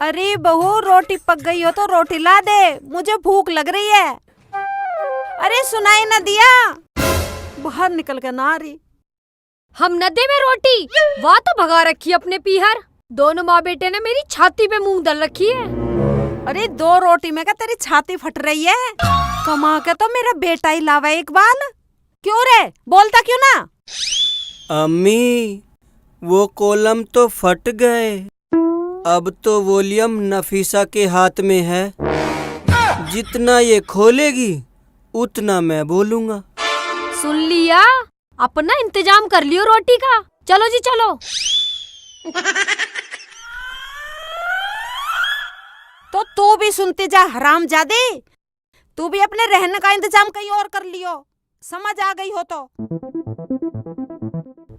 अरे बहू, रोटी पक गई हो तो रोटी ला दे, मुझे भूख लग रही है। अरे सुनाई न दिया, बाहर निकल के ना आ रही। हम नदे में रोटी, वाह तो भगा रखी अपने पीहर। दोनों माँ बेटे ने मेरी छाती पे मूंग दल रखी है। अरे 2 रोटी में क्या तेरी छाती फट रही है? कमा के तो मेरा बेटा ही लावा एक बाल। क्यों रे, बोलता क्यों ना? अम्मी, वो कॉलम तो फट गए, अब तो वॉल्यूम नफीसा के हाथ में है। जितना ये खोलेगी उतना मैं बोलूँगा। सुन लिया, अपना इंतजाम कर लियो रोटी का। चलो जी चलो। तो तू भी सुनती जा हरामजादी, तू भी अपने रहने का इंतजाम कहीं और कर लियो, समझ आ गई हो तो।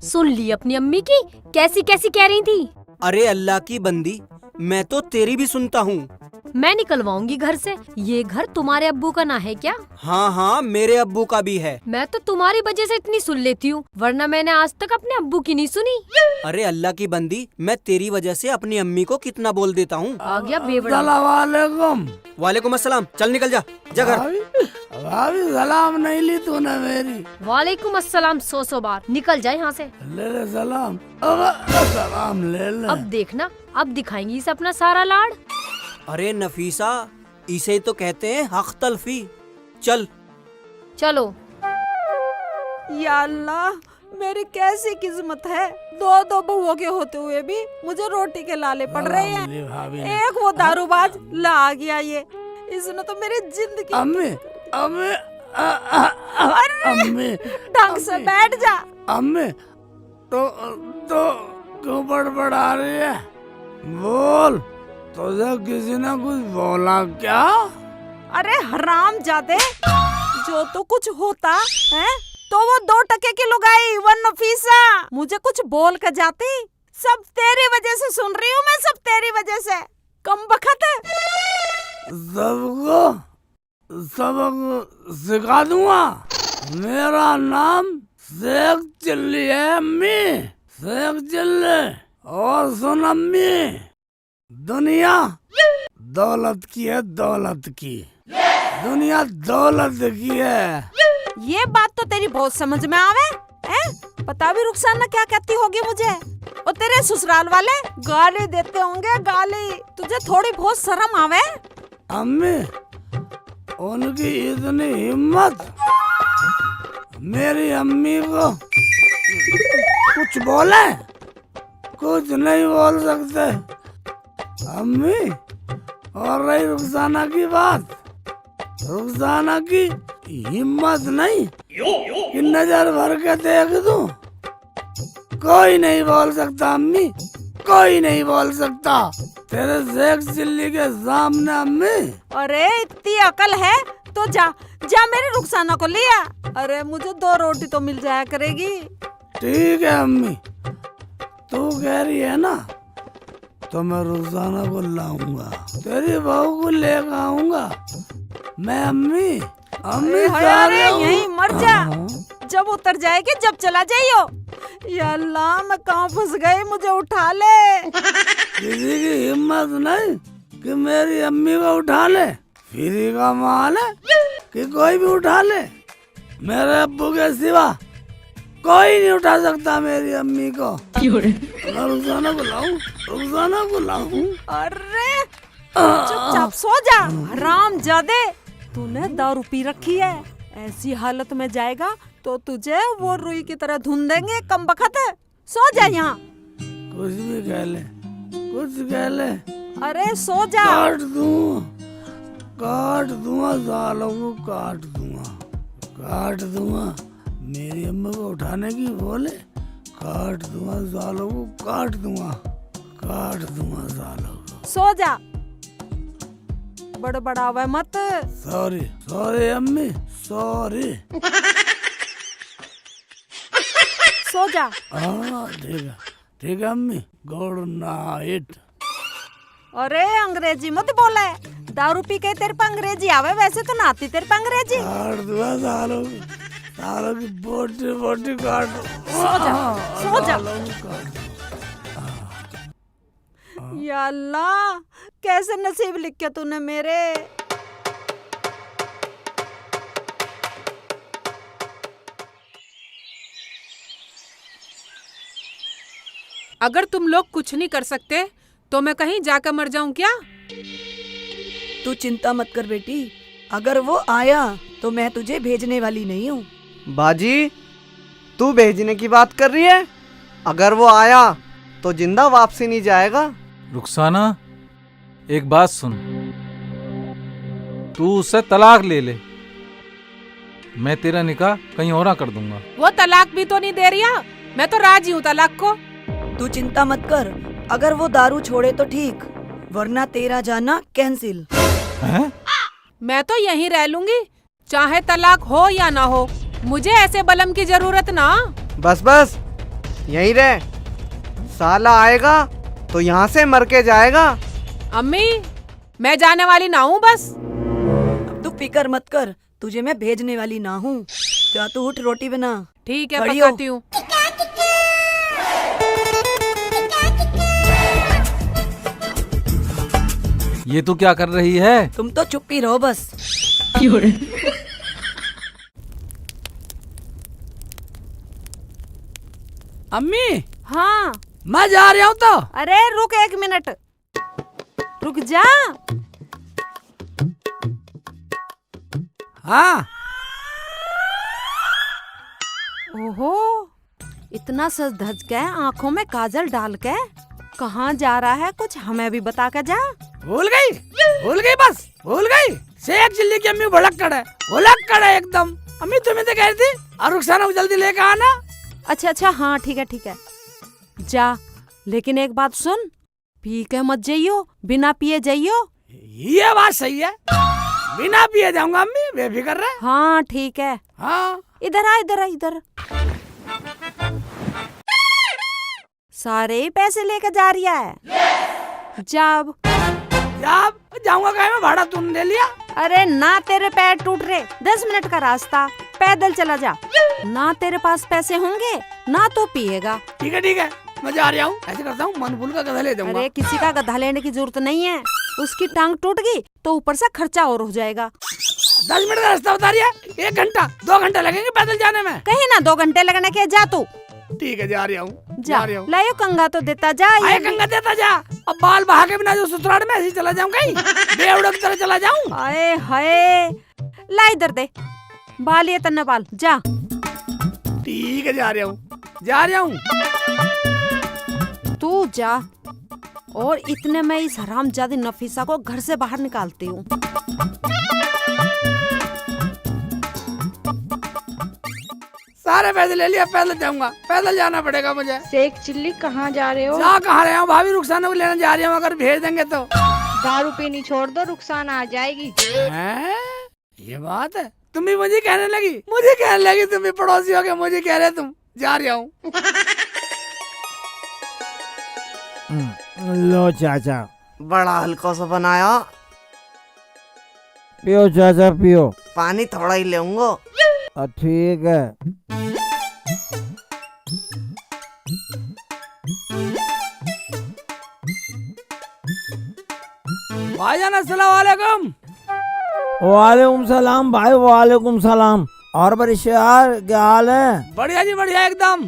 सुन ली अपनी अम्मी की कैसी कैसी कह रही थी। अरे अल्लाह की बंदी, मैं तो तेरी भी सुनता हूँ। मैं निकलवाऊंगी घर से। ये घर तुम्हारे अब्बू का ना है क्या? हाँ हाँ, मेरे अब्बू का भी है। मैं तो तुम्हारी वजह से इतनी सुन लेती हूँ, वरना मैंने आज तक अपने अब्बू की नहीं सुनी। अरे अल्लाह की बंदी, मैं तेरी वजह से अपनी अम्मी को कितना बोल देता हूँ। आ गया बेवड़ा। अस्सलामुअलैकुम। वालेकुम अस्सलाम। चल निकल जा, जा घर। भाभी सलाम नहीं ली तूने मेरी? वालेकुम अस्सलाम 100 बार। निकल जाए यहाँ से। ले ले सलाम। सलाम ले ले। अब देखना, अब दिखाएंगी इसे अपना सारा लाड़। अरे नफीसा, इसे तो कहते हैं हक तलफी। चल चलो। या अल्लाह, मेरी कैसी किस्मत है, 2 बहुओं के होते हुए भी मुझे रोटी के लाले पड़ रहे हैं। भाभी ने। एक वो दारूबाज ला आ गया, ये इसने तो मेरी जिंदगी। अम्मी अम्मी अम्मी ढंग से बैठ जा। अम्मी तो क्यों बड़बड़ा रही है? बोल, तुझे किसी ने कुछ बोला क्या? अरे हरामजादे, जो तो कुछ होता है तो वो 2 टके की लुगाई, वो नफीसा मुझे कुछ बोल कर जाती। सब तेरी वजह से सुन रही हूँ मैं, सब तेरी वजह से। कमबख्त सबक सिखा दूंगा। मेरा नाम शेख चिल्ली है अम्मी, शेख चिल्ली। और सुन अम्मी, दुनिया दौलत की है, दौलत की। दुनिया दौलत की है। ये बात तो तेरी बहुत समझ में आवे है। पता भी रुखसाना क्या कहती होगी मुझे, और तेरे ससुराल वाले गाली देते होंगे, गाली। तुझे थोड़ी बहुत शर्म आवे? अम्मी, उनकी इतनी हिम्मत, मेरी अम्मी को कुछ बोले? कुछ नहीं बोल सकते अम्मी। और रही रुखसाना की बात, रुखसाना की हिम्मत नहीं कि नजर भर के देख दूं। कोई नहीं बोल सकता अम्मी, कोई नहीं बोल सकता तेरे शेख चिल्ली के सामने अम्मी। अरे इतनी अकल है तो जा जा मेरी रुखसाना को लिया। अरे मुझे 2 रोटी तो मिल जाया करेगी। ठीक है अम्मी, तू कह रही है ना, तो मैं रुखसाना को लाऊंगा, तेरी बहू को लेकर आऊंगा मैं अम्मी। अम्मी अरे यहीं मर जा, जब उतर जाएगी जब चला जाइयो। या अल्लाह, मैं कहाँ फंस गई, मुझे उठा ले। किसी की हिम्मत नहीं कि मेरी अम्मी को उठा ले। फ्री का माल है कि कोई भी उठा ले। मेरे अब्बू के सिवा कोई नहीं उठा सकता मेरी अम्मी को। मैं रुखसाना को लाऊं, रुखसाना को लाऊं। अरे चुपचाप सो जा हरामजादे। तूने दारू पी रखी है, ऐसी हालत में जाएगा तो तुझे वो रुई की तरह धुन देंगे। कमबख्त, सो जा यहाँ। कुछ भी कह ले, कुछ कह ले, अरे सो जा। काट दूंगा सालों को, काट दूंगा, काट दूंगा। मेरी अम्मा को उठाने की बोले, काट दूंगा सालों को, काट दूंगा, काट दूंगा सालों को। सो जा, बड़बड़ावे मत। सॉरी सॉरी अम्मी, सॉरी। सो जा। हाँ ठीक है अम्मी, गुड नाइट। अरे अंग्रेजी मत बोले, दारू पी के तेरे पे अंग्रेजी आवे, वैसे तो नाती तेरे पे अंग्रेजी। काट दूंगा सालों की बोटी बोटी काट। सो जा, सो जा। सालों को काट। या अल्लाह, कैसे नसीब लिख के तूने मेरे। अगर तुम लोग कुछ नहीं कर सकते तो मैं कहीं जाकर मर जाऊं क्या? तू चिंता मत कर बेटी, अगर वो आया तो मैं तुझे भेजने वाली नहीं हूँ। बाजी, तू भेजने की बात कर रही है? अगर वो आया तो जिंदा वापसी नहीं जाएगा। रुखसाना, एक बात सुन, तू उससे तलाक ले ले, मैं तेरा निकाह कहीं और कर दूंगा। वो तलाक भी तो नहीं दे रही है, मैं तो राजी हूँ तलाक को। तू चिंता मत कर, अगर वो दारू छोड़े तो ठीक, वरना तेरा जाना कैंसिल। हैं? मैं तो यहीं रह लूंगी, चाहे तलाक हो या ना हो, मुझे ऐसे बलम की जरूरत ना। बस बस यहीं रह, साला आएगा तो यहाँ से मर के जाएगा। अम्मी, मैं जाने वाली ना हूँ बस। अब तू फिकर मत कर, तुझे मैं भेजने वाली ना हूँ। जा तू उठ, रोटी बना। ठीक है, खड़ी हो। पकाती हूँ। ये तू क्या कर रही है? तुम तो चुप ही रहो बस। अम्मी, हाँ, मैं जा रहा हूँ तो। अरे रुक 1 मिनट, रुक जा। हाँ, ओहो, इतना सज धज के, आंखों में काजल डाल के कहाँ जा रहा है, कुछ हमें भी बता के जा। भूल गई बस, भूल गई। शेख चिल्ली की अम्मी भुलक्कड़ है, भुलक्कड़ है एकदम। अम्मी तुम्हें तो कह रही थी और रुखसाना को जल्दी लेकर आना। अच्छा, हाँ ठीक है, जा। लेकिन एक बात सुन, पी के मत जाइयो, बिना पिए जाइयो। ये बात सही है, बिना पिए जाऊंगा अम्मी, बेफिक्र रहे। हाँ ठीक है। हाँ, इधर आ, इधर। सारे पैसे लेके जा रही है, जब जाऊंगा कहीं में, भाड़ा तूने ले लिया। अरे ना, तेरे पैर टूट रहे, 10 मिनट का रास्ता, पैदल चला जा। ना तेरे पास पैसे होंगे ना तो पिएगा। ठीक है, मैं जा रहा हूँ। ऐसे करता हूँ, मनफूल का गधा ले जाऊंगा। अरे किसी का गधा लेने की जरूरत नहीं है, उसकी टांग टूट गई तो ऊपर से खर्चा और हो जाएगा। 10 मिनट का रास्ता बता रही है, 1 घंटा 2 घंटे लगेंगे पैदल जाने में। कहीं ना 2 घंटे लगने के, जा तू। ठीक है, जा रहा हूँ। जा, लायो कंगा तो देता जा। आए कंगा देता जा। अब बाल बहा के बिना जो ससुराल में ऐसे चला जाऊँ, कहीं बेवड़े की तरह चला जाऊँ। आए हाय, ला इधर दे, बाल ये तन्ने बाल, जा। ठीक है, जा रहा हूँ। तू जा, और इतने में इस हरामजादी नफीसा को घर से बाहर निकालती हूँ। सारे पैसे ले लिया, पैदल जाऊंगा, पैदल जाना पड़ेगा मुझे। शेख चिल्ली कहाँ जा रहे हो? जा कहाँ रहे हो भाभी, रुखसाना को लेने जा रही हूँ, अगर भेज देंगे तो। दारू पीनी छोड़ दो, रुखसाना आ जाएगी। हैं? ये बात है, तुम भी मुझे कहने लगी, तुम भी पड़ोसी हो गए, मुझे कह रहे तुम। जा रहा हूँ। लो चाचा, बड़ा हल्का सा बनाया। पियो चाचा पियो। पानी थोड़ा ही लेऊंगा। ठीक है। भाईजान अस्सलाम वालेकुम। वालेकुम सलाम भाई, वालेकुम सलाम। और यार क्या हाल है? बढ़िया जी, बढ़िया एकदम।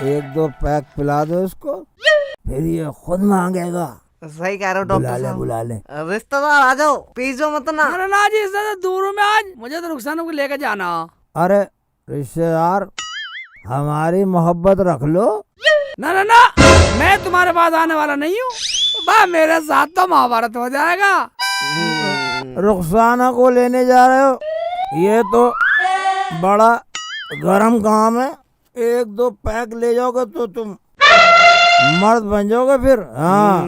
1-2 पैक पिला दो उसको, फिर ये खुद मांगेगा। सही कह रहे हो डॉक्टर साहब। बुला ले। रिश्तेदार आ जाओ, पीजो मत ना। अरे ना जी, इससे दूर हूँ मैं आज, मुझे तो रुखसाना को लेकर जाना। अरे रिश्तेदार, हमारी मोहब्बत रख लो। ना, मैं तुम्हारे पास आने वाला नहीं हूँ, मेरे साथ तो महाभारत हो जाएगा। रुखसाना को लेने जा रहे हो, ये तो बड़ा गरम काम है। 1-2 पैक ले जाओगे तो तुम मर्द बन जाओगे फिर। हाँ।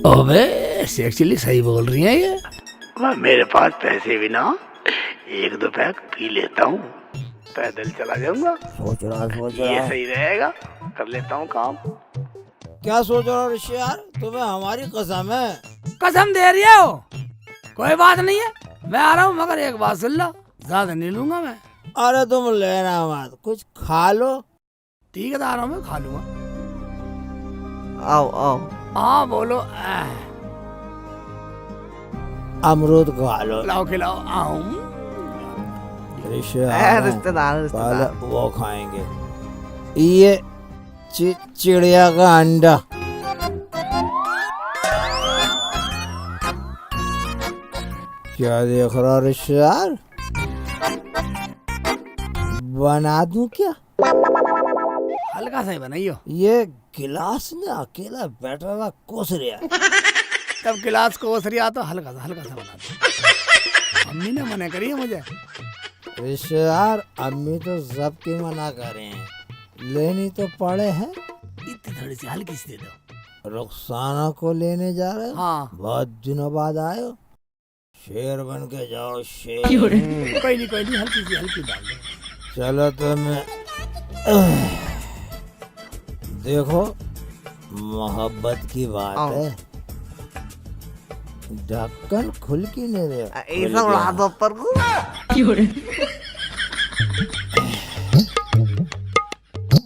अबे शेख चिल्ली सही बोल रही है ये। मेरे पास पैसे भी ना, 1-2 पैक पी लेता हूँ, पैदल चला जाऊंगा। सोच रहा ये सही रहेगा, कर लेता हूँ काम। क्या सोच रहा हो ऋषि यार, तुम्हें हमारी कसम है। कसम दे रही हो? कोई बात नहीं है, मैं आ रहा हूँ, मगर एक बात सुन लो, ज्यादा नहीं लूंगा मैं। अरे तुम लेना मत, कुछ खा लो। ठीक है, आ रहा हूँ, मैं खा लूंगा। आओ आओ। हाँ बोलो। अमरूद खा लो। खिलाओ खिलाओ। रिश्तेदार पहले वो खाएंगे। ये चिड़िया का अंडा। क्या देख रहा हो रिश्तेदार? बना दूं क्या? हल्का सा ही बनाइयो। ये गिलास में अकेला बैठा हुआ कोस रहा है। तब गिलास को ओसरिया तो हल्का सा बना दो। अम्मी ने मना करी है मुझे। रिश्तेदार अम्मी तो सबकी मना कर रहे हैं, लेनी तो पड़े हैं। इतनी थोड़ी सी हल्की सी दे दो। रुखसाना को लेने जा रहे हो? हाँ। बहुत दिनों बाद आए हो, शेर बन के जाओ शेर। कोई नहीं हल्की डाल दो। चलो तो मैं देखो मोहब्बत की बात है, ढक्कन खुल की नहीं रहे। ऐसा उड़ा दो ऊपर को।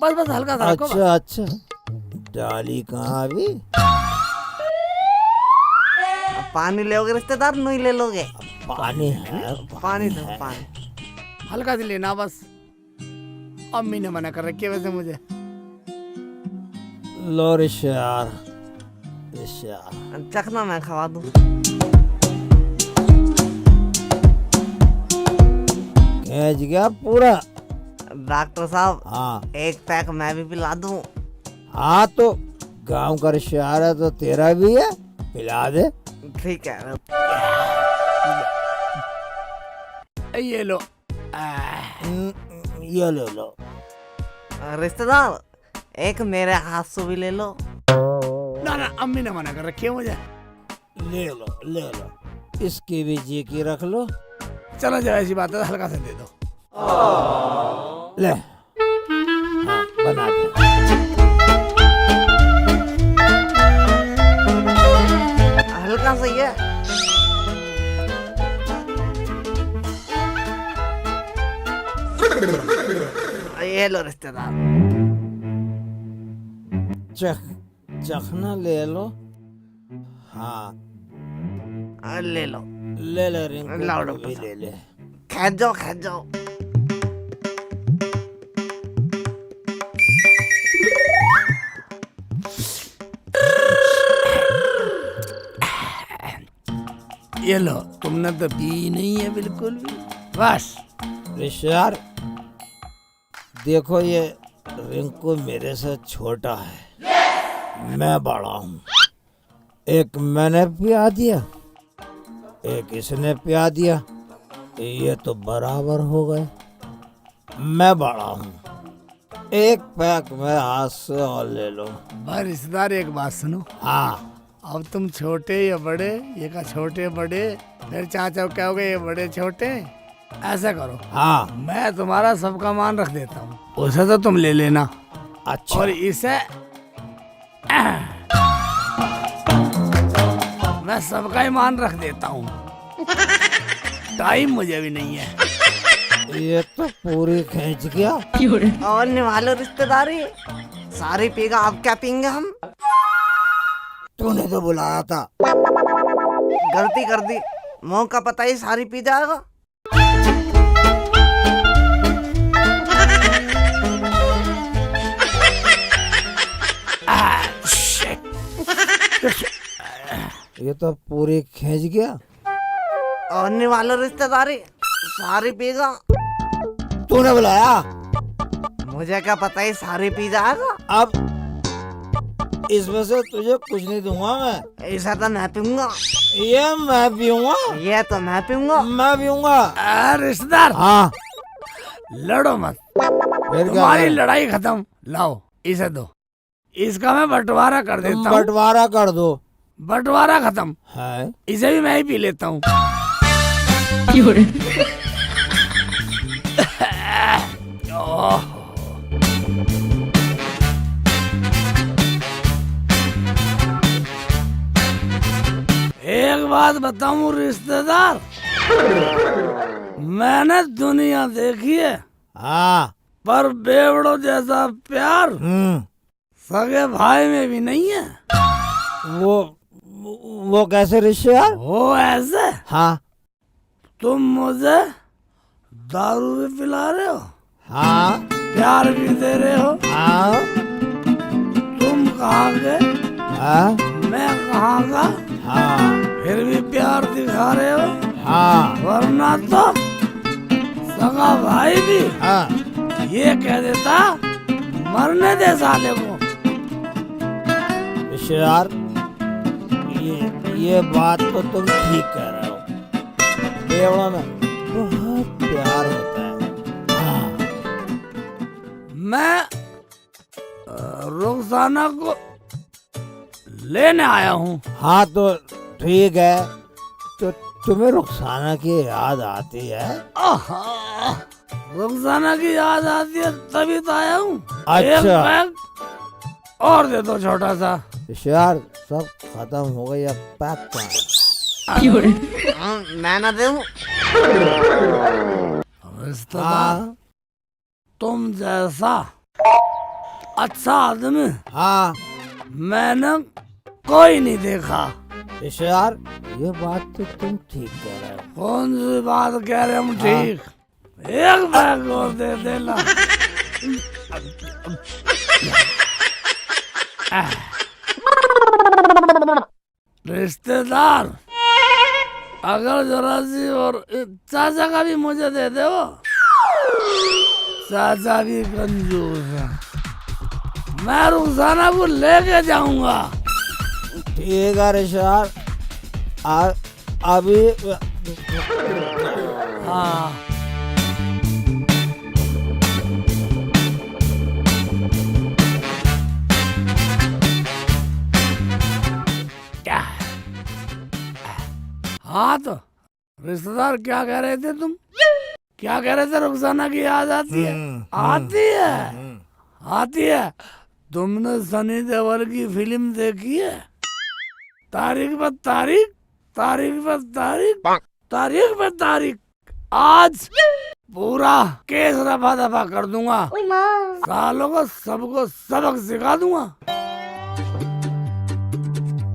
बस हल्का सा रखो। अच्छा डाली कहाँ अभी? पानी लोगे रिश्तेदार? नहीं ले लोगे? पानी है। पानी दो पानी। हल्का सी लेना बस। अम्मी ने मना कर रखी है वैसे मुझे। लो रिश्तेदार चखना मैं खवा दूं। खींच गया पूरा। डॉक्टर साहब हाँ एक पैक मैं भी पिला दूं? हाँ तो गांव का रिश्तेदार है तो तेरा भी है, पिला दे। ठीक है। ये लो। ये ले लो। रिश्तेदार एक मेरे हाथ से भी ले लो। ना अम्मी ने मना कर रखी है मुझे। ले लो। इसकी भी जी की रख लो। चलो जब ऐसी बात है हल्का सा दे दो। ले हाँ बना दे। हल्का सही है। ये लो रिश्तेदार। चखना ले लो। हाँ ले लो। ले रिंकू लाओ को डॉक्टर भी साहब। ले ले। खेच जाओ। ये लो। तुमने तो पी नहीं है बिल्कुल भी। बस रिश्तेदार देखो ये रिंकू मेरे से छोटा है, मैं बड़ा हूँ। एक मैंने पिया दिया, एक इसने पिया दिया, ये तो बराबर हो गए। मैं बड़ा हूँ, एक पैक मेरे हाथ से और ले लो। भाई रिश्तेदार एक बात सुनो। हाँ अब तुम छोटे या बड़े, ये का छोटे बड़े, मेरे चाचा को कहोगे ये बड़े छोटे। ऐसा करो हाँ मैं तुम्हारा सबका मान रख देता हूँ, उसे तो तुम ले लेना। अच्छा और इसे मैं सबका ही मान रख देता हूँ। टाइम मुझे भी नहीं है। ये तो पूरी खींच गया। और निभालो रिश्तेदारी, सारी पीगा। अब क्या पीएंगे हम? तूने तो बुलाया था। गलती कर दी, मुंह का पता ही सारी पी जाएगा। ये तो पूरी खींच गया। और निभालो रिश्तेदारी, सारी पीगा। तूने बुलाया? मुझे क्या पता ही सारी पी जाएगा। अब इसमें से तुझे कुछ नहीं दूंगा मैं। ऐसा तो मैं पीऊंगा। ये मैं पीऊंगा। ये तो मैं पीऊंगा। मैं पीऊंगा। रिश्तेदार हाँ लड़ो मत, फिर क्या तुम्हारी करें? लड़ाई खत्म। लाओ इसे दो, इसका मैं बंटवारा कर तुम देता हूँ। बंटवारा कर दो। बंटवारा खत्म है इसे भी मैं ही पी लेता हूँ। एक बात बताऊं रिश्तेदार, मैंने दुनिया देखी है, हाँ पर बेवड़ों जैसा प्यार सगे भाई में भी नहीं है। वो कैसे रिश्तेदार? वो ऐसे, हाँ तुम मुझे दारू भी पिला रहे हो, हाँ प्यार भी दे रहे हो। हाँ तुम कहाँ के, हाँ मैं कहाँ का, हाँ फिर भी प्यार दिखा रहे हो। हाँ वरना तो सगा भाई भी हाँ ये कह देता मरने दे साले को। रिश्तेदार, ये बात तो तुम ठीक कह रहे हो। बेवड़ा में बहुत प्यार होता है। हाँ मैं रुखसाना को लेने आया हूँ। हाँ तो ठीक है, तो तुम्हें रुखसाना की याद आती है? आहा, रुखसाना की याद आती है तभी तो आया हूँ। अच्छा। एक पैक और दे दो छोटा सा। यार सब खत्म हो गई, अब पैक कहाँ? मैं ना दूं। रिश्तेदार, तुम जैसा अच्छा आदमी हाँ मैंने कोई नहीं देखा। यार ये बात तो तुम ठीक कह रहे हो। कौन सी बात कह रहे हम ठीक? एक बैग और दे देना। रिश्तेदार, अगर जरा सी और चाचा का भी मुझे दे दो। चाचा भी कंजूस है। मैं रुखसाना को लेके जाऊंगा। ठीक है रिश्तेदार, अभी हाँ क्या? हाँ तो रिश्तेदार, क्या कह रहे थे तुम? क्या कह रहे थे? रुखसाना की याद आती है? आती है, आती है। तुमने सनी देओल की फिल्म देखी है? तारीख पर तारीख, तारीख पर तारीख, तारीख पर तारीख। आज पूरा केस रफा दफा कर दूंगा। सालों को सबको सबक सिखा दूंगा।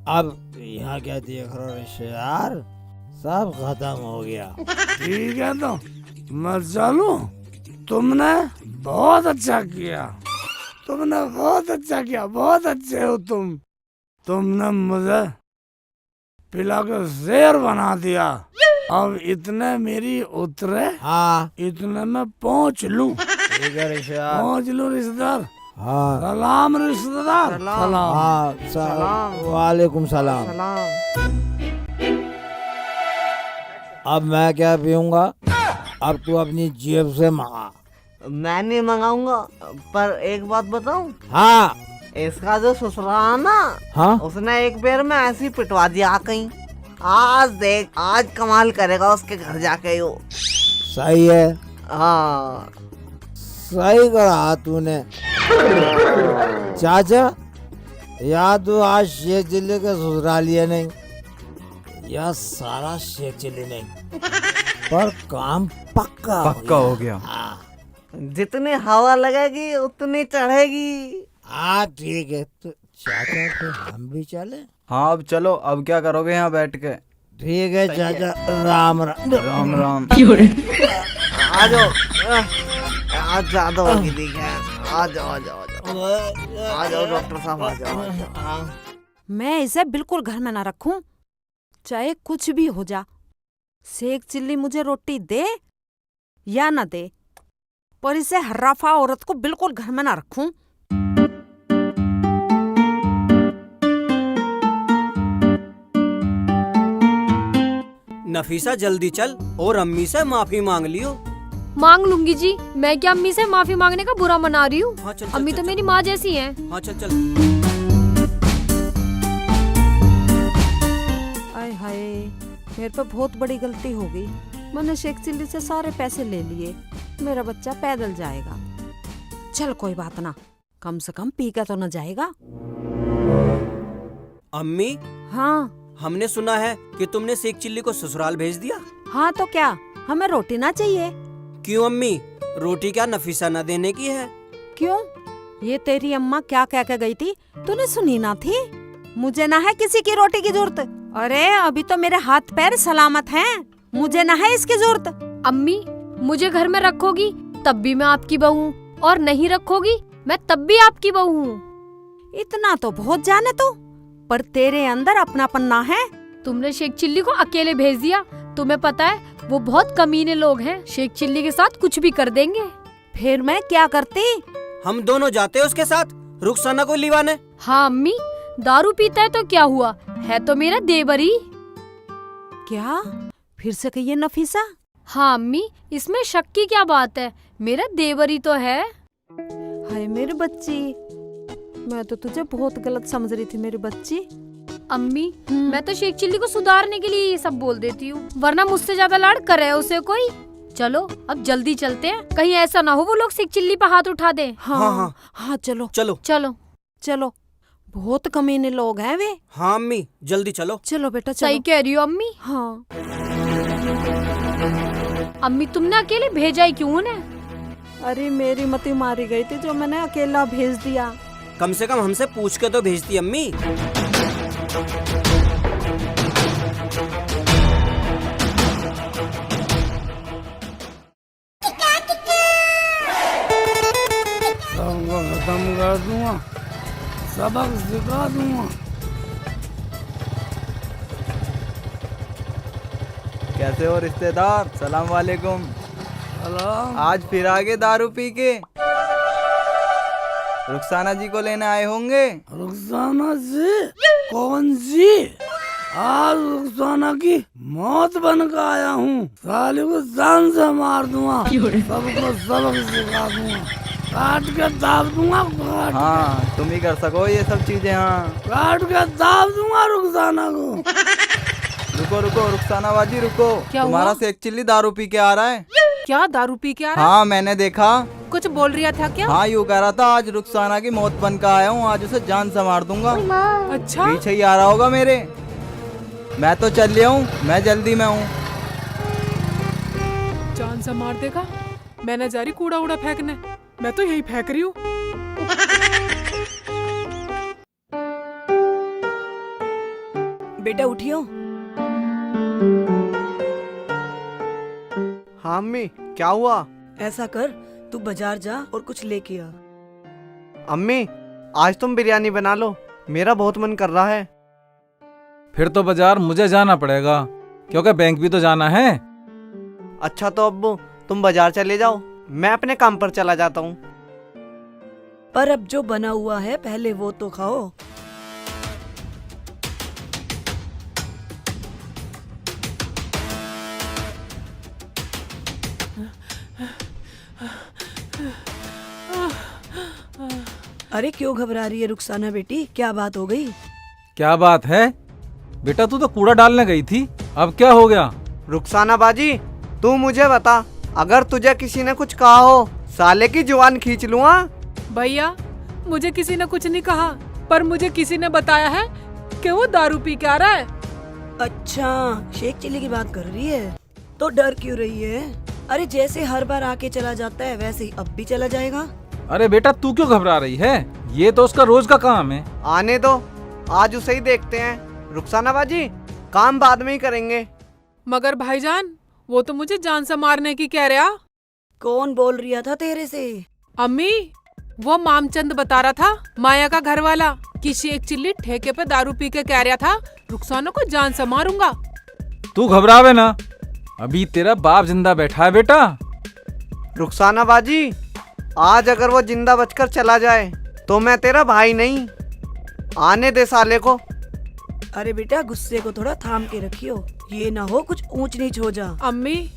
अब यहाँ क्या देख रहे हो रिश्तेदार, सब खत्म हो गया। ठीक है तो मैं चलूं? तुमने बहुत अच्छा किया, तुमने बहुत अच्छा किया, बहुत अच्छे हो तुम। तुमने मुझे पिला के शेर बना दिया। अब इतने मेरी उतरे, हाँ इतने में पहुंच लूं। ठीक है रिश्तेदार। पहुंच लूं रिश्तेदार। हाँ सलाम रिश्तेदार, सलाम। हाँ वालेकुम सलाम। अब मैं क्या पीऊंगा? अब तू अपनी जेब से मंगा। मैं नहीं मंगाऊंगा, पर एक बात बताऊं, हाँ इसका जो ससुराल ना, हाँ उसने एक पैर में ऐसे ही पिटवा दिया कहीं। आज देख, आज कमाल करेगा उसके घर जाके वो। सही है, हाँ सही कहा तूने। चाचा, या तो आज शेख चिल्ली के ससुरालिए नहीं, या सारा शेख चिल्ली नहीं, पर काम पक्का हो गया। हाँ जितनी हवा लगेगी उतनी चढ़ेगी। हाँ ठीक है, तो चाचा फिर हम भी चले? हाँ अब चलो, अब क्या करोगे यहाँ बैठ के? ठीक है चाचा, राम राम। राम राम। आ जाओ, आज ज्यादा होगी ठीक है। आ जाओ आ जाओ आ जाओ डॉक्टर साहब, आ जाओ। मैं इसे बिल्कुल घर में ना रखूं, चाहे कुछ भी हो जा। शेख चिल्ली मुझे रोटी दे या ना दे, पर इसे हर्राफा औरत को बिल्कुल घर में ना रखूं। नफीसा जल्दी चल और अम्मी से माफी मांग लियो। मांग लूंगी जी, मैं क्या अम्मी से माफी मांगने का बुरा मना रही हूँ? हाँ चल, अम्मी चल, तो चल, मेरी माँ जैसी हैं। हाँ चल चल। आय हाय, मेरे पे बहुत बड़ी गलती हो गई। मैंने शेख चिल्ली से सारे पैसे ले लिए। मेरा बच्चा पैदल जाएगा। चल कोई बात ना, कम से कम पी का तो न जाएगा। अम्मी, हाँ हमने सुना है कि तुमने शेख चिल्ली को ससुराल भेज दिया। हाँ तो क्या, हमें रोटी ना चाहिए? क्यों अम्मी, रोटी क्या नफीसा न देने की है? क्यों, ये तेरी अम्मा क्या कह के गई थी, तूने सुनी ना थी? मुझे ना है किसी की रोटी की जरूरत। अरे अभी तो मेरे हाथ पैर सलामत हैं, मुझे ना है इसकी जरूरत। अम्मी, मुझे घर में रखोगी तब भी मैं आपकी बहू हूँ, और नहीं रखोगी मैं तब भी आपकी बहू हूँ। इतना तो बहुत जाने तू, पर तेरे अंदर अपनापन ना है। तुमने शेख चिल्ली को अकेले भेज दिया। तुम्हें पता है वो बहुत कमीने लोग हैं, शेख चिल्ली के साथ कुछ भी कर देंगे। फिर मैं क्या करती? हम दोनों जाते उसके साथ रुखसाना को लिवाने। हाँ अम्मी, दारू पीता है तो क्या हुआ, है तो मेरा देवर ही। क्या फिर से कहिए नफीसा? हाँ अम्मी, इसमें शक की क्या बात है, मेरा देवर ही तो है। हाय मेरी बच्ची, मैं तो तुझे बहुत गलत समझ रही थी मेरी बच्ची। अम्मी, मैं तो शेख चिल्ली को सुधारने के लिए ये सब बोल देती हूँ, वरना मुझसे ज्यादा लाड करे उसे कोई। चलो अब जल्दी चलते हैं, कहीं ऐसा ना हो वो लोग शेख चिल्ली पे हाथ उठा दे। हाँ हाँ चलो चलो चलो चलो, बहुत कमीने लोग हैं वे। हाँ अम्मी जल्दी चलो। चलो बेटा चलो। सही कह रही हो अम्मी। हाँ अम्मी, तुमने अकेले भेजा ही क्यों उन्हें? अरे मेरी मती मारी गई थी जो मैंने अकेला भेज दिया। कम से कम हमसे पूछ के तो भेजती अम्मी। सबको खत्म कर दूंगा, सबक सिखा दूंगा। कैसे हो रिश्तेदार? सलाम वालेकुम। सलाम। आज फिर आगे दारू पी के रुखसाना जी को लेने आए होंगे। रुखसाना जी? कौन जी? आज रुखसाना की मौत बन कर आया हूँ, साले को जान से मार दूंगा, सबको सबक सिखा दूंगा, काट के दाब दूंगा, हाँ तुम ही कर सको ये सब चीजें। हाँ काट के दाब दूंगा रुखसाना को। रुको रुको रुखसाना बाजी रुको, क्या तुम्हारा हुआ? शेख चिल्ली दारू पी के आ रहा है। क्या दारू पी के आ रहा है? हाँ मैंने देखा। कुछ बोल रहा था क्या? हाँ यूँ कह रहा था आज रुखसाना की मौत बन कर आया हूँ, आज उसे जान से मार दूंगा। अच्छा, पीछे ही आ रहा होगा मेरे। मैं तो चल लिया हूँ, मैं जल्दी में हूँ। जान से मार देगा। मैंने जा रही कूड़ा उड़ा फेंकने, मैं तो यही फेंक रही हूँ। बेटा उठियो। हाँ अम्मी क्या हुआ? ऐसा कर, तू बाजार जा और कुछ लेके आ। अम्मी आज तुम बिरयानी बना लो, मेरा बहुत मन कर रहा है। फिर तो बाजार मुझे जाना पड़ेगा, क्योंकि बैंक भी तो जाना है। अच्छा तो अब्बू तुम बाजार चले जाओ, मैं अपने काम पर चला जाता हूँ। पर अब जो बना हुआ है पहले वो तो खाओ। अरे क्यों घबरा रही है रुखसाना बेटी, क्या बात हो गई? क्या बात है बेटा, तू तो कूड़ा डालने गई थी, अब क्या हो गया? रुखसाना बाजी तू मुझे बता, अगर तुझे किसी ने कुछ कहा हो साले की जुबान खींच लूँगा। भैया मुझे किसी ने कुछ नहीं कहा, पर मुझे किसी ने बताया है कि वो दारू पी के आ रहा है। अच्छा, शेख चिल्ली की बात कर रही है, तो डर क्यों रही है? अरे जैसे हर बार आके चला जाता है वैसे ही अब भी चला जाएगा। अरे बेटा तू क्यों घबरा रही है, ये तो उसका रोज का काम है। आने दो, आज उसे ही देखते हैं। रुखसाना बाजी काम बाद में ही करेंगे। मगर भाईजान वो तो मुझे जान से मारने की कह रहा। कौन बोल रिया था तेरे से? अम्मी, वो मामचंद बता रहा था, माया का घर वाला, कि शेख चिल्ली ठेके पे दारू पी के कह रहा था रुखसाना को जान से मारूंगा। तू घबरावे ना, अभी तेरा बाप जिंदा बैठा है बेटा। रुखसाना बाजी आज अगर वो जिंदा बचकर चला जाए तो मैं तेरा भाई नहीं। आने दे साले को। अरे बेटा गुस्से को थोड़ा थाम के रखियो, ये ना हो कुछ ऊंच नीच हो जा। अम्मी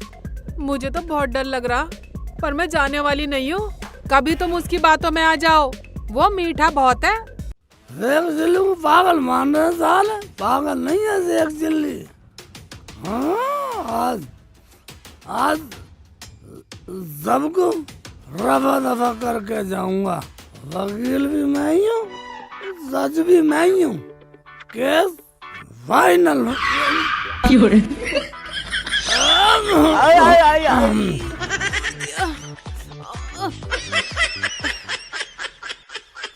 मुझे तो बहुत डर लग रहा, पर मैं जाने वाली नहीं हूँ। कभी तुम उसकी बातों में आ जाओ, वो मीठा बहुत है। शेख चिल्ली को पागल मान रहे साले, पागल नहीं है शेख चिल्ली। हाँ आज सबको रफा दफा करके जाऊंगा। वकील भी मैं ही हूँ, सच भी मैं ही हूँ, केस फाइनल।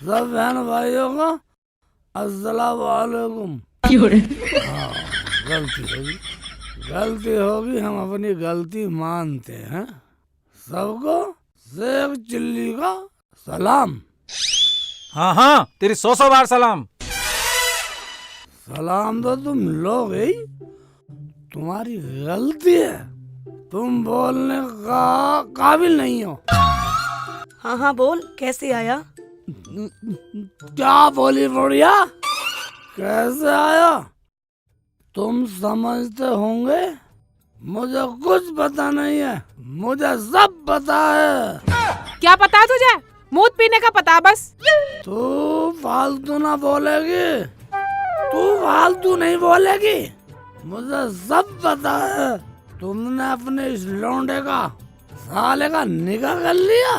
सब बहन भाइयों को अस्सलाम वालेकुम। हाँ, गलती होगी, हम अपनी गलती मानते हैं। सबको शेख चिल्ली का सलाम। हाँ हाँ, तेरी 100 बार सलाम। सलाम तो तुम लोग ही, तुम्हारी गलती है, तुम बोलने का काबिल नहीं हो। हाँ हाँ बोल, कैसे आया? क्या बोली बुढ़िया? कैसे आया? तुम समझते होंगे मुझे कुछ पता नहीं है, मुझे सब पता है। क्या पता है तुझे? मूत पीने का पता बस। तू फालतू ना बोलेगी, तू फालतू नहीं बोलेगी, मुझे सब पता है। तुमने अपने इस लौंडे का साले का निकाह कर लिया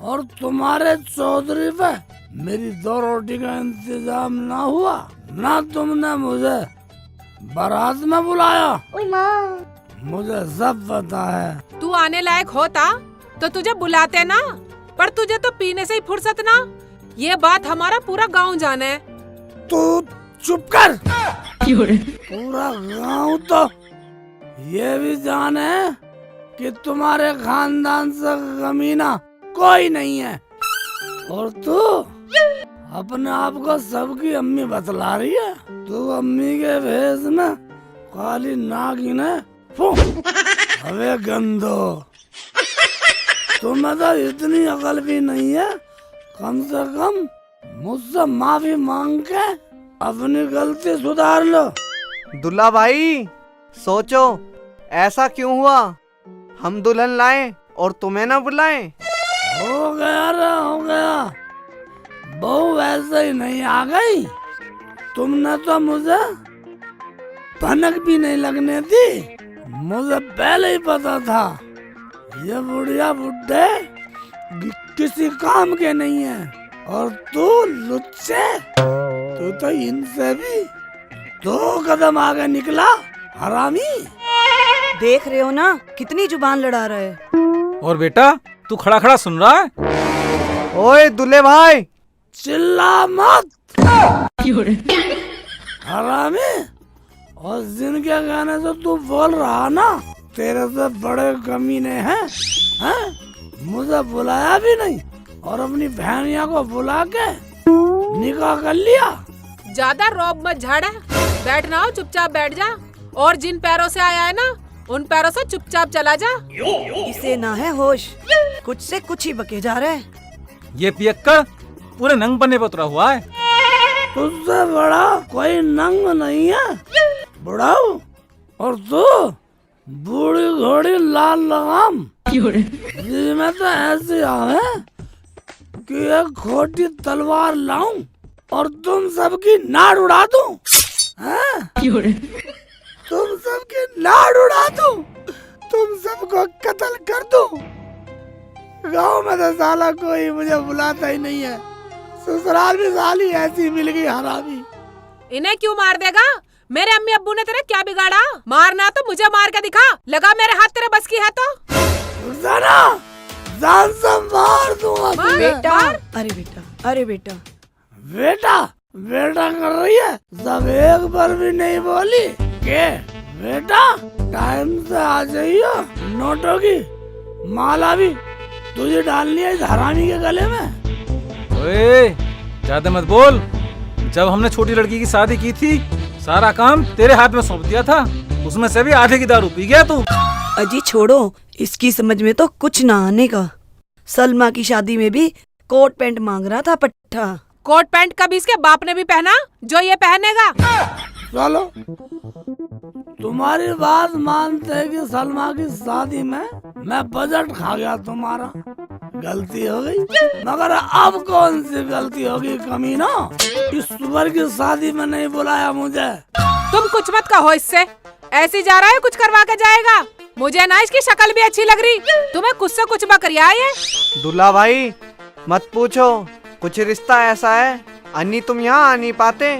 और तुम्हारे चौधरी पे मेरी 2 रोटी का इंतजाम ना हुआ, ना तुमने मुझे बारात में बुलाया। मुझे सब पता है। तू आने लायक होता तो तुझे बुलाते ना, पर तुझे तो पीने से ही फुर्सत ना। ये बात हमारा पूरा गांव जाने। तू चुप कर। पूरा गांव तो ये भी जाने कि तुम्हारे खानदान से कमीना कोई नहीं है, और तू अपने आप को सबकी अम्मी बतला रही है। तू अम्मी के भेष में काली नागिन है। अबे गंदो, तुम्हें तो इतनी अकल भी नहीं है, कम से कम मुझसे माफी मांग के अपनी गलती सुधार लो। दुल्ला भाई सोचो, ऐसा क्यों हुआ? हम दुल्हन लाए और तुम्हें ना बुलाए? हो गया रे, हो गया। बहू वैसे ही नहीं आ गई, तुमने तो मुझे भनक भी नहीं लगने दी। मुझे पहले ही पता था ये बुढ़िया बुड्ढे किसी काम के नहीं है, और तू लुच्चे, तू तो इनसे भी 2 कदम आगे निकला, हरामी। देख रहे हो ना कितनी जुबान लड़ा रहा है। और बेटा तू खड़ा खड़ा सुन रहा है? ओए दुल्ले भाई, चिल्ला मत हरामी। और जिनके कहने से तू बोल रहा ना, तेरे से बड़े कमीने हैं, हैं? मुझे बुलाया भी नहीं और अपनी बहनिया को बुला के निकाह कर लिया। ज्यादा रौब मत झाड़ा, बैठना हो चुपचाप बैठ जा, और जिन पैरों से आया है ना उन पैरों से चुपचाप चला जा। इसे ना है होश, कुछ से कुछ ही बके जा रहे। ये पियक्कड़ पूरे नंग पन्ने पर उतरा हुआ है। तुझसे बड़ा कोई नंग नहीं है बुढ़ाऊ, और तू बूढ़ी घोड़ी लाल लगाम जी में तो ऐसी आवे कि एक खोटी तलवार लाऊं और तुम सबकी नाड़ उड़ा दूं, हैं? तुम सबकी नाड़ उड़ा दूं, तुम सबको कत्ल कर दूं। गांव में तो साला कोई मुझे बुलाता ही नहीं है, ससुराल में साली ऐसी मिल गई हरामी। इन्हें क्यों मार देगा? मेरे अम्मी अब्बू ने तेरा क्या बिगाड़ा? मारना तो मुझे मार के दिखा, लगा मेरे हाथ तेरे बस की है तो। जाना, जान से मार दूंगा तुझे। बेटा, अरे बेटा, अरे बेटा, बेटा बेटा कर रही है, सब एक बार भी नहीं बोली के बेटा टाइम से आ जाइयो। नोटों की माला भी तुझे डालनी है इस हरामी के गले में। ओए ज्यादा मत बोल। जब हमने छोटी लड़की की शादी की थी, सारा काम तेरे हाथ में सौंप दिया था, उसमें से भी आधे की दारू पी गया तू। अजी छोड़ो, इसकी समझ में तो कुछ ना आने का। सलमा की शादी में भी कोट पैंट मांग रहा था पट्टा। कोट पैंट कभी इसके बाप ने भी पहना जो ये पहनेगा? चलो तुम्हारी बात मानते हैं कि सलमा की शादी में मैं बजट खा गया, तुम्हारा गलती हो गई, मगर अब कौन सी गलती होगी कमीना? इस सुअर की शादी में नहीं बुलाया मुझे। तुम कुछ मत कहो इससे, ऐसी जा रहा है कुछ करवा के जाएगा। मुझे ना इसकी शक्ल भी अच्छी लग रही, तुम्हें कुछ से कुछ बकरिया है। दुल्ला भाई मत पूछो, कुछ रिश्ता ऐसा है, अन्नी तुम यहाँ आ नहीं पाते।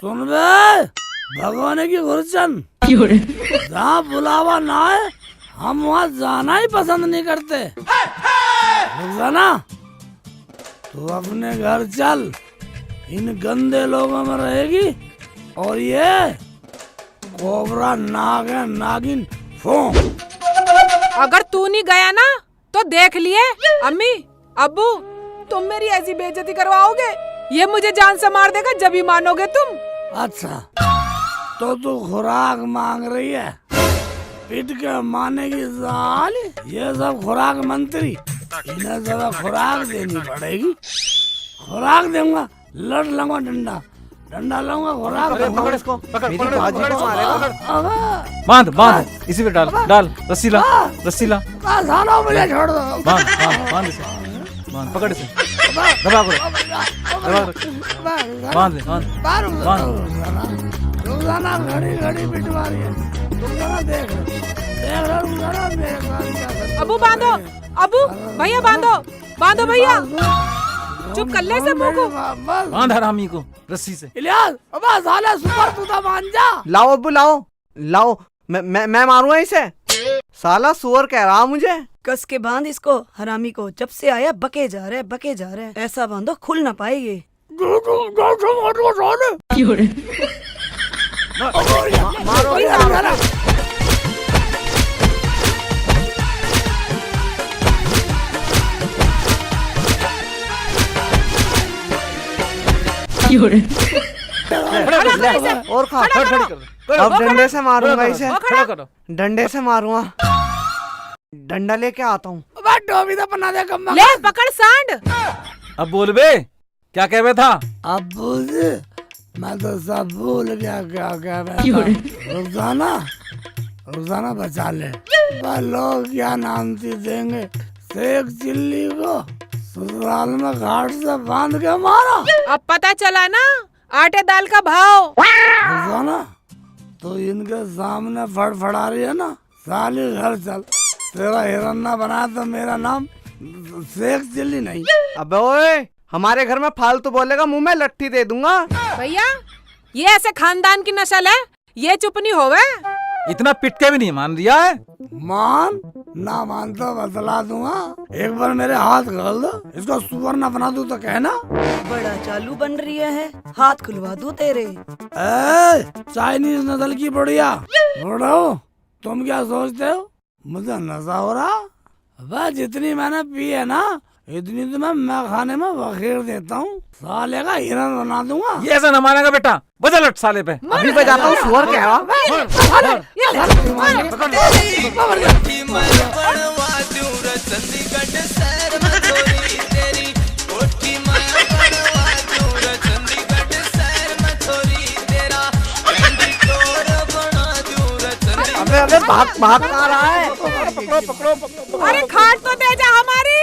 सुन बे भगवान की गुरचन, जहाँ बुलावा ना है हम वहाँ जाना ही पसंद नहीं करते। जाना तू अपने घर चल, इन गंदे लोगों में रहेगी। और ये कोबरा नाग है, नागिन फो। अगर तू नहीं गया ना तो देख लिए अम्मी अब्बू, तुम मेरी ऐसी बेइज्जती करवाओगे, ये मुझे जान से मार देगा, जब ही मानोगे तुम। अच्छा, तो तू खुराक मांग रही है, पीट के माने की साल। ये सब खुराक मंत्री, इन्हें जरा खुराक देनी पड़ेगी। खुराक दूंगा, लड़ लूंगा, डंडा डंडा लूंगा, खुराक दूंगा। पकड़ इसको, पकड़ मेरी पकड़ बाजी पकड़ को इसको, मारेगा। अबे, बांध बांध, इसी पे डाल डाल, रस्सी ला, रस्सी ला, सालो मुझे छोड़ दो। बांध बांध बांध इसे, बांध, पकड़ इसे, दबा करो, दबा करो, बांध ले, बांध बांध। रोजाना घड़ी घड़ी पिटवा रही है। तुम जरा देख रहा देख। अबू बांधो, अबू भैया बांधो, बांधो भैया, चुप कर ले से मुंह को। बांध हरामी को रस्सी से। इलियास, अबे साला सुपर तू तो मान जा। लाओ अब्बू लाओ लाओ, मैं मारूंगा इसे। साला सुअर कह रहा मुझे। कस के बांध इसको, हरामी को। जब से आया बके जा रहे, बके जा रहे। ऐसा बांधो खुल ना पाएगी। और खा, खड़ी कर, अब डंडे से मारूंगा इसे, खड़ा करो। डंडे से मारूंगा। डंडा लेके आता हूँ। टोपी तो बना दे कम। ले पकड़ सांड। अब बोल बे, क्या कह रहा था? अब बोल, मैं तो सब भूल गया क्या कह रहा था। रोजाना रोजाना बचा ले। लोग क्या नामती देंगे, शेख चिल्ली को ससुराल में घाट से बांध के मारा। अब पता चला ना आटे दाल का भाव। रोजाना तो इनके सामने फड़फड़ा रही है ना, साली घर चल। तेरा हिरन्ना बना तो मेरा नाम शेख चिल्ली नहीं। अबे ओए, हमारे घर में फालतू बोलेगा मुंह में लट्ठी दे दूंगा। भैया ये ऐसे खानदान की नस्ल है, ये चुप नहीं होवे। इतना पिट के भी नहीं मान दिया है। मान ना मान तो बतला दूंगा। एक बार मेरे हाथ खोल दो, इसको सुअर ना बना दूं तो कहना। बड़ा चालू बन रही है, हाथ खुलवा दूं तेरे। चाइनीज नस्ल की बुढ़िया, बुढ़ो तुम क्या सोचते हो मुझे नशा हो रहा? बस जितनी मैंने पी है ना, इतनी तो मैं खाने में बखेर देता हूँ। साले का हिरन बना दूंगा। ये ऐसा न मानेगा बेटा, बजा लट साले पे। अभी बजाता हूँ, सुअर कह रहा। अबे भाग भाग कहाँ रहा है? पकड़ो पकड़ो पकड़ो। अरे खाट तो दे जा हमारी।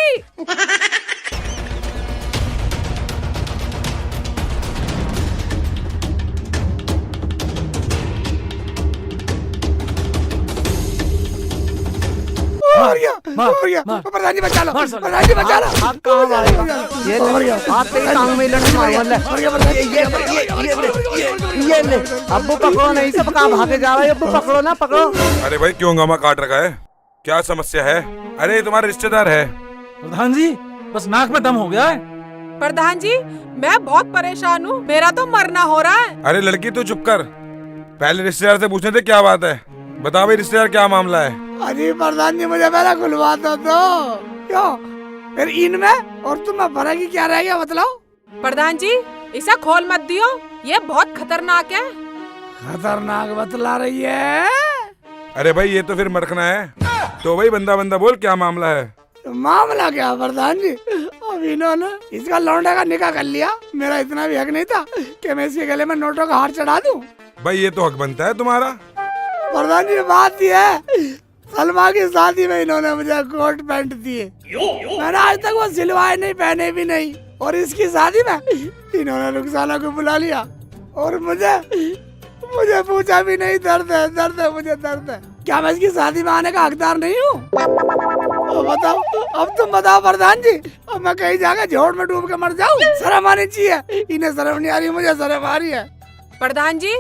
प्रधान जी बचा लो, प्रधान जी बचा लो। भाग कहाँ भागेगा? ये हाथ तेरी टांग में लट मारूंगा। ये ले, अब्बू पकड़ो, नहीं सब कहाँ भागे जा रहा है। अब्बू पकड़ो ना, पकड़ो। अरे भाई क्यों हंगामा काट रखा है, क्या समस्या है? अरे तुम्हारे रिश्तेदार है। प्रधान जी बस नाक में दम हो गया है। प्रधान जी मैं बहुत परेशान हूँ, मेरा तो मरना हो रहा है। अरे लड़की तू चुप कर, पहले रिश्तेदार से पूछने थे क्या बात है। बता भाई रिश्तेदार क्या मामला है? अरे प्रधान जी मुझे पहले खुलवाता तो क्यों, फिर इनमें और तुम्हें फर्क ही क्या रह गया बतलाओ। प्रधान जी इसे खोल मत दियो, ये बहुत खतरनाक है। खतरनाक बतला रही है। अरे भाई ये तो फिर मरखना है, तो भाई बंदा बंदा बोल क्या मामला है? मामला क्या प्रधान जी, अब इन्होंने इसका लौंडे का निकाह कर लिया। मेरा इतना भी हक नहीं था कि मैं इसके गले में नोटों का हार चढ़ा दूं। भाई ये तो हक बनता है तुम्हारा। प्रधान जी बात ये है, सलमा की शादी में इन्होंने मुझे कोट पैंट दिए, मैंने आज तक वो सिलवाए नहीं, पहने भी नहीं। और इसकी शादी में इन्होंने रुखसाना को बुला लिया और मुझे पूछा भी नहीं। दर्द है, दर्द है, मुझे दर्द है। क्या मैं इसकी शादी में आने का हकदार नहीं हूँ? बताओ, अब तुम बताओ प्रधान जी, अब मैं कहीं जाकर झोड़ में डूब के मर जाऊँ? शर्म आनी चाहिए। इन्हें शर्म नहीं आ रही, मुझे शर्म आ रही है। प्रधान जी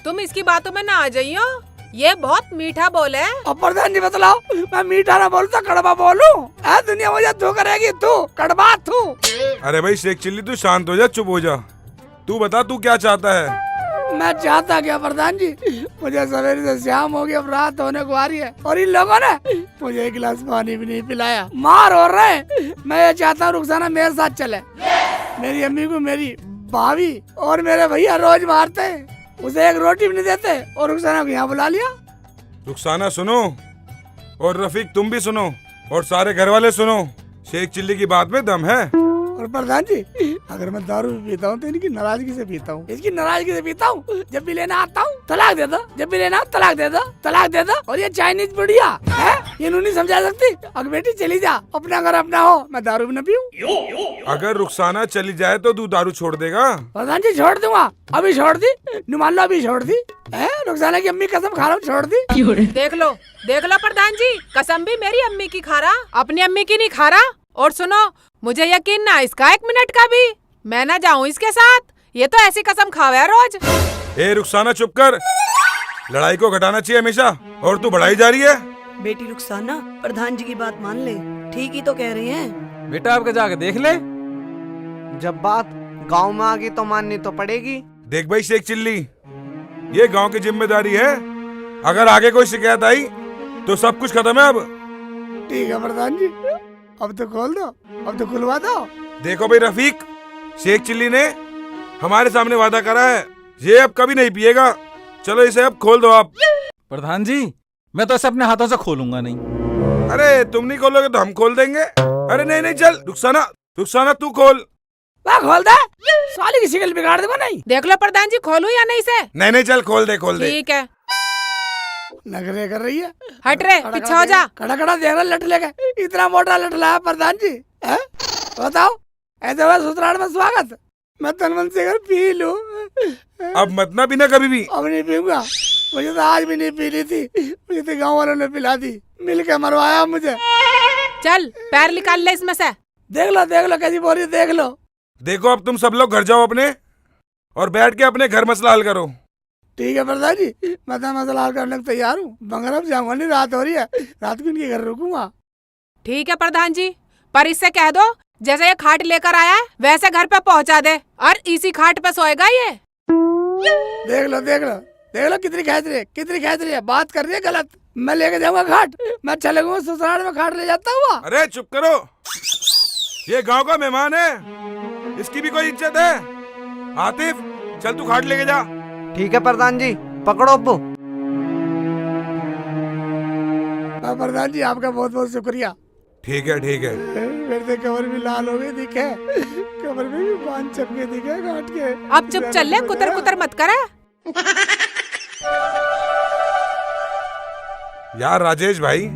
तुम इसकी बातों में ना आ जाइयो, ये बहुत मीठा बोल है। अब प्रधान जी बतलाओ, मैं मीठा ना बोलता कड़वा बोलूं? दुनिया मुझे तू करेगी, तू कड़वा तू। अरे भाई शेख चिल्ली तू शांत हो जा, चुप हो जा। तू बता तू क्या चाहता है? मैं चाहता क्या प्रधान जी, मुझे सवेरे से शाम हो गई, अब रात होने को आ रही है और इन लोगों ने मुझे एक गिलास पानी भी नहीं पिलाया, मार हो रहे हैं। मैं ये चाहता हूँ रुखसाना मेरे साथ चले। मेरी अम्मी को मेरी भाभी और मेरे भैया रोज मारते हैं, उसे एक रोटी भी नहीं देते, और रुखसाना को यहाँ बुला लिया। रुखसाना सुनो, और रफीक तुम भी सुनो, और सारे घर वाले सुनो, शेख चिल्ली की बात में दम है। और प्रधान जी, अगर मैं दारू भी पीता हूँ तो इनकी नाराजगी से पीता हूँ, इसकी नाराजगी से पीता हूँ। जब भी लेना आता हूँ तलाक दे दो, जब भी लेना तलाक दे दो, तलाक दे दो। और ये चाइनीज बुढ़िया है, ये नहीं समझा सकती। अगर बेटी चली जा, अपना घर अपना हो, मैं दारू भी न पीऊँ। अगर रुखसाना चली जाए तो तू दारू छोड़ देगा? प्रधान जी छोड़ दूंगा, अभी छोड़ दी, मान लो अभी छोड़ दी। रुखसाना की अम्मी कसम खा रहा हूँ, छोड़ दी। देख लो प्रधान जी, कसम भी मेरी अम्मी की खा रहा, अपनी अम्मी की नहीं खा रहा। और सुनो, मुझे यकीन ना इसका 1 मिनट का भी, मैं ना जाऊँ इसके साथ। ये तो ऐसी कसम खावे है रोज। ए रुखसाना चुप कर, लड़ाई को घटाना चाहिए हमेशा, और तू बढ़ाई जा रही है। बेटी रुखसाना, प्रधान जी की बात मान ले, ठीक ही तो कह रहे हैं। बेटा आपके जाके देख ले। जब बात गांव में आ गई तो माननी तो पड़ेगी। देख भाई शेख चिल्ली, ये गांव की जिम्मेदारी है। अगर आगे कोई शिकायत आई तो सब कुछ खत्म है अब। ठीक है प्रधान जी, अब तो खोल दो, अब तो खुलवा दो। देखो भाई रफीक, शेख चिल्ली ने हमारे सामने वादा करा है, ये अब कभी नहीं पिएगा। चलो इसे अब खोल दो आप। प्रधान जी, मैं तो इसे अपने हाथों से खोलूंगा नहीं। अरे तुम नहीं खोलोगे तो हम खोल देंगे। अरे नहीं नहीं, चल रुखसाना तू खोल। मैं खोल दे, साली की शिकल बिगाड़ दूंगा। नहीं देख लो प्रधान जी, खोलूं या नहीं से? नहीं चल खोल दे। ठीक है। नखरे कर रही है, हट रे, पीछे हो जा। खड़ा खड़ा देख रहा, लट लेके इतना मोटा लट लाया प्रधान जी है? बताओ, ऐसे हुआ ससुराल में स्वागत? मैं तन मन से पी लूं, अब मत ना पीना कभी भी। अब नहीं पीऊंगा, मुझे तो आज भी नहीं पी ली थी, मुझे तो गाँव वालों ने पिला दी, मिल के मरवाया मुझे। चल पैर निकाल ले इसमें से। देख लो कैसी बोल रही, देख लो। देखो अब तुम सब लोग घर जाओ अपने, और बैठ के अपने घर मसला हल करो। ठीक है प्रधान जी, मैं तो मसला हल करने को तैयार हूँ, मगर अब जाऊंगा नहीं, रात हो रही है, रात को इनके घर रुकूंगा। ठीक है प्रधान जी, पर इससे कह दो जैसे ये खाट लेकर आया है वैसे घर पे पहुंचा दे, और इसी खाट पे सोएगा ये। देख लो कितनी खेच रही है, बात कर रही है गलत। मैं लेके जाऊंगा खाट, मैं चले गऊँ ससुराल में खाट ले जाता हुआ। अरे चुप करो, ये गांव का मेहमान है, इसकी भी कोई इज्जत है। आतिफ चल तू खाट लेके जा। ठीक है प्रधान जी, पकड़ो अब्बू। प्रधान जी आपका बहुत बहुत शुक्रिया। ठीक है मेरे से कमर भी लाल हो गई दिखे, कमर में भी बांध चपके दिखे काट के। अब चुप चल ले, कुतर मत करे। यार राजेश भाई,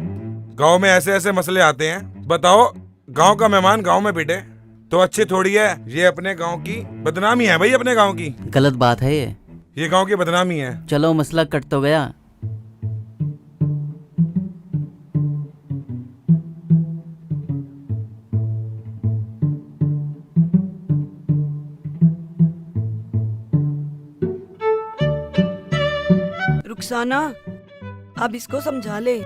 गांव में ऐसे ऐसे मसले आते हैं, बताओ गांव का मेहमान गांव में पिटे तो अच्छी थोड़ी है। ये अपने गांव की बदनामी है भाई, अपने गांव की गलत बात है ये गांव की बदनामी है। चलो मसला कट तो गया। रुखसाना, अब इसको समझा ले,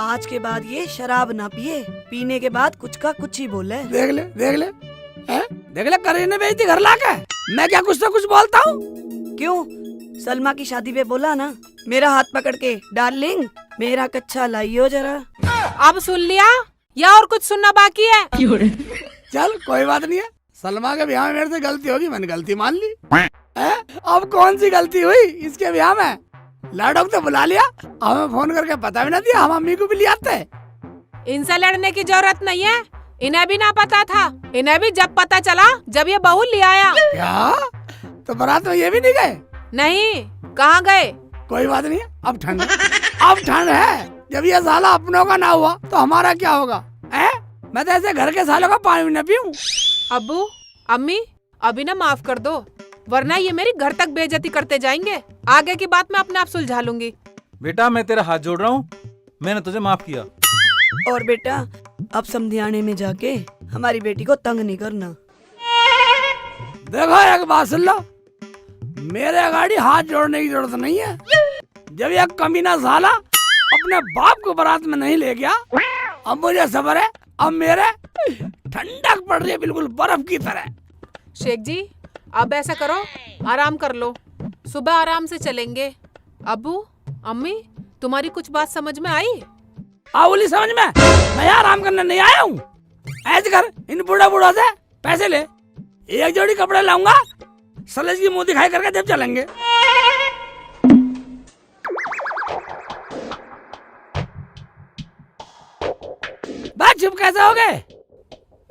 आज के बाद ये शराब ना पिए, पीने के बाद कुछ का कुछ ही बोले। देख ले करीने बेइज्जती घर लाके, मैं क्या कुछ तो कुछ बोलता हूँ। क्यों? सलमा की शादी पे बोला ना, मेरा हाथ पकड़ के डार्लिंग मेरा कच्चा लाइयो जरा। अब सुन लिया या और कुछ सुनना बाकी है? चल कोई बात नहीं है, सलमा के ब्याह में मेरे से गलती होगी, मैंने गलती मान ली। अब कौन सी गलती हुई इसके ब्याह में? लाडो तो बुला लिया, हमें फोन करके पता भी ना दिया, हम अम्मी को भी ले आते। इनसे लड़ने की जरूरत नहीं है, इन्हें भी ना पता था, इन्हें भी जब पता चला जब ये बहू ले आया। क्या? तो बारात में ये भी नहीं गए? नहीं, कहाँ गए? कोई बात नहीं है, अब ठंड है, जब ये साला अपनों का ना हुआ तो हमारा क्या होगा? मैं तो ऐसे घर के सालों का पानी भी न पीऊं। अब्बू अम्मी अभी ना माफ कर दो, वरना ये मेरी घर तक बेइज्जती करते जाएंगे। आगे की बात मैं अपने आप सुलझा लूंगी। बेटा मैं तेरा हाथ जोड़ रहा हूँ, मैंने तुझे माफ किया। और बेटा अब समधियाने में जाके हमारी बेटी को तंग नहीं करना। देखो एक बात सुन लो, मेरे गाड़ी हाथ जोड़ने की जरूरत नहीं है, जब ये कमीना साला अपने बाप को बारात में नहीं ले गया, अब मुझे सब्र है। अब मेरे ठंडक पड़ रही है बिल्कुल बर्फ की तरह। शेख जी अब ऐसा करो, आराम कर लो, सुबह आराम से चलेंगे। अब्बू अम्मी तुम्हारी कुछ बात समझ में आई? आवली समझ में? मैं यहाँ आराम करने नहीं आया हूँ। ऐसे कर, इन बूढ़ा से पैसे ले, एक जोड़ी कपड़े लाऊंगा, सलेज की मुंह दिखाई करके जब चलेंगे। बात चुप कैसे हो गए?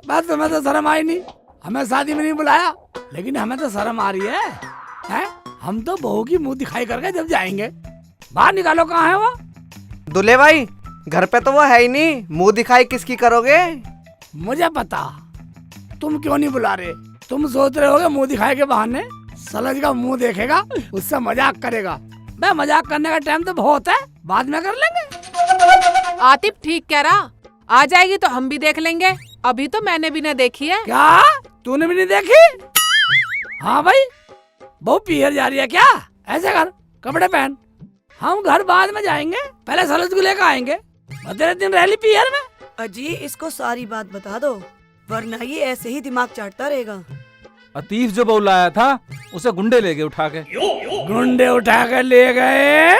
बात तुम्हें तो शर्म आई नहीं, हमें शादी में नहीं बुलाया, लेकिन हमें तो शर्म आ रही है, हैं? हम तो बहू की मुंह दिखाई करके जब जाएंगे। बाहर निकालो, कहाँ है वो? दूल्हे भाई घर पे तो वो है ही नहीं, मुंह दिखाई किसकी करोगे? मुझे पता, तुम क्यों नहीं बुला रहे। तुम सोच रहे होगे मुंह दिखाई के बहाने सलज का मुंह देखेगा, उससे मजाक करेगा। मैं मजाक करने का टाइम तो बहुत है, बाद में कर लेंगे। आतिफ ठीक कह रहा, आ जाएगी तो हम भी देख लेंगे। अभी तो मैंने भी न देखी है। क्या तूने भी नहीं देखी? हाँ भाई, बहू पीहर जा रही है क्या? ऐसे कर, कपड़े पहन, हम घर बाद में जाएंगे, पहले सलज को लेकर आएंगे। तेरे दिन रह ली पीहर में। अजी इसको सारी बात बता दो, वरना ये ऐसे ही दिमाग चाटता रहेगा। अतीफ जो बहू लाया था उसे गुंडे ले गए उठा के। गुंडे उठा कर ले गए?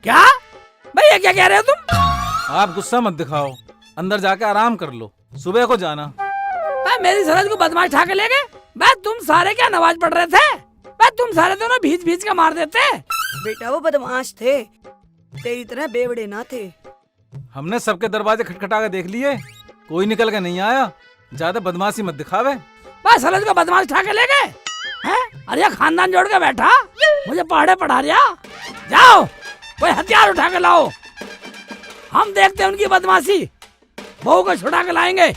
क्या भैया क्या कह रहे हो तुम? आप गुस्सा मत दिखाओ, अंदर जाके आराम कर लो, सुबह को जाना। मेरी सरहद को बदमाश उठा के ले गए? मैं तुम सारे क्या नमाज पढ़ रहे थे? मैं तुम सारे दोनों भीज भीज के मार देते। बेटा वो बदमाश थे, तेरी तरह बेवड़े ना थे। हमने सबके दरवाजे खटखटा के देख लिए, कोई निकल के नहीं आया। ज्यादा बदमाशी मत दिखावे। बस सरहद को बदमाश उठा के ले गए हैं? अरे ये खानदान जोड़ के बैठा, मुझे पहाड़े पढ़ा रिया। जाओ कोई हथियार उठा के लाओ, हम देखते हैं उनकी बदमाशी। बहू को छुड़ा के लाएंगे।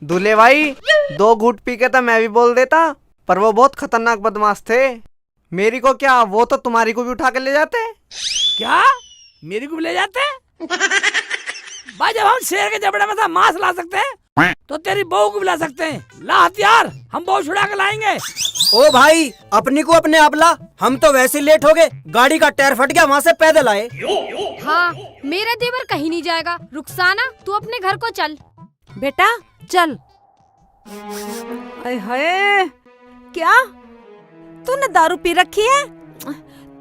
दूल्हे भाई 2 घूंट पी के तो मैं भी बोल देता, पर वो बहुत खतरनाक बदमाश थे। मेरी को क्या, वो तो तुम्हारी को भी उठा के ले जाते। क्या मेरी को भी ले जाते? भाई जब हम शेर के जबड़े में से मांस ला सकते हैं, तो तेरी बहू को भी ला सकते हैं। ला हथियार, हम बहू छुड़ा के लाएंगे। ओ भाई अपनी को अपने आप ला, हम तो वैसे लेट हो गए, गाड़ी का टायर फट गया, वहाँ से पैदल आए। हाँ मेरा देवर कहीं नहीं जाएगा। रुखसाना तू अपने घर को चल। बेटा चल। हाय क्या तूने दारू पी रखी है?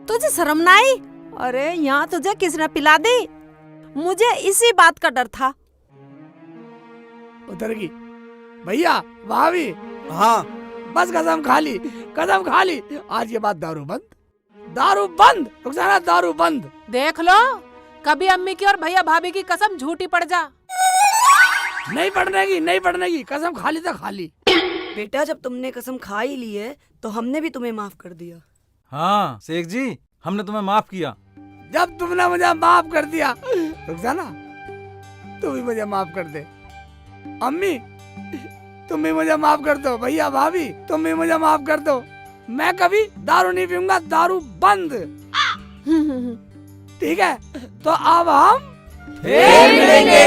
तुझे शर्म ना आई? अरे यहाँ तुझे किसने पिला दी? मुझे इसी बात का डर था। उतर गई भैया, भाभी। हाँ बस कसम खा ली, कसम खा ली, आज के बाद दारू बंद, दारू बंद, रुखसाना दारू बंद। देख लो कभी अम्मी की और भैया भाभी की कसम झूठी पड़ जा। नहीं पढ़ने की, नहीं पढ़ने की, कसम खा ली तो खा ली। बेटा जब तुमने कसम खा ही ली है तो हमने भी तुम्हें माफ कर दिया। हाँ शेख जी, हमने तुम्हें माफ किया। जब तुमने मुझे माफ कर दिया, रुखसाना तू भी मुझे माफ कर दे। अम्मी तुम भी मुझे माफ कर दो। भैया भाभी तुम भी मुझे माफ कर दो। मैं कभी दारू नहीं पीऊंगा, दारू बंद। ठीक है, तो अब हम फिर मिलेंगे।